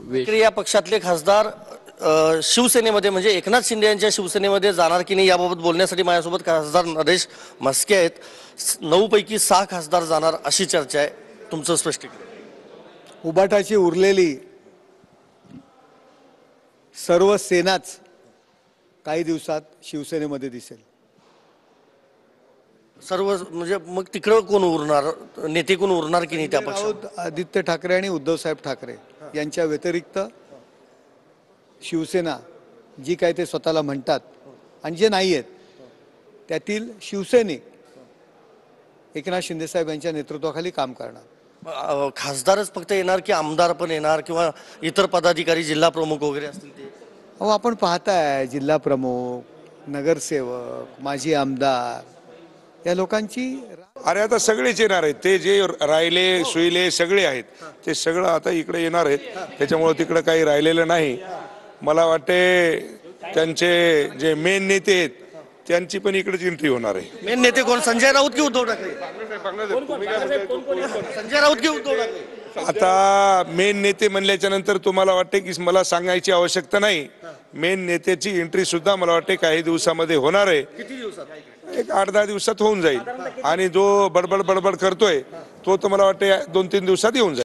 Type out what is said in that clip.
ठाकरे या पक्षातले खासदार शिवसेनेमध्ये म्हणजे एकनाथ शिंदे यांच्या शिवसेनेमध्ये जाणार की नाही याबाबत बोलण्यासाठी माझ्यासोबत खासदार नरेश म्हस्के आहेत. 9 पैकी 6 खासदार जाणार अशी चर्चा आहे. तुमचं स्पष्टीकरण. उबाटाची उरलेली सर्व सेनाच काही दिवसात शिवसेनेमध्ये दिसेल. सर्व म्हणजे मग तिकडं कोण उरणार, नेते कोण उरणार की नाही त्या पक्षात? आदित्य ठाकरे आणि उद्धवसाहेब ठाकरे यांच्या व्यतिरिक्त शिवसेना जी काय ते स्वतःला म्हणतात आणि जे नाही आहेत त्यातील शिवसैनिक एकनाथ शिंदेसाहेब यांच्या नेतृत्वाखाली काम करणार. खासदारच फक्त येणार की आमदार पण येणार किंवा इतर पदाधिकारी जिल्हा प्रमुख वगैरे असतील ते? अहो आपण पाहताय जिल्हा प्रमुख, नगरसेवक, माजी आमदार या लोकांची. अरे आता सगळेच येणार आहेत. ते जे राहिले सुईले सगळे आहेत ते सगळं आता इकडे येणार आहेत. त्याच्यामुळे तिकडे काही राहिलेलं नाही. मला वाटते त्यांचे जे मेन नेते आहेत त्यांची पण इकडेच एंट्री होणार आहे. मेन नेते कोण? संजय राऊत की उद्धव ठाकरे? संजय राऊत की उद्धव ठाकरे? आता मेन नेते म्हणल्याच्या नंतर तुम्हाला वाटते की मला सांगायची आवश्यकता नाही. मेन नेत्याची एंट्री सुद्धा मला वाटते काही दिवसामध्ये होणार आहे. किती दिवसात? एक 8-10 दिवसात होऊन जाईल. आणि जो बडबड करतोय तो मला वाटते 2-3 दिवसात येऊन जाईल.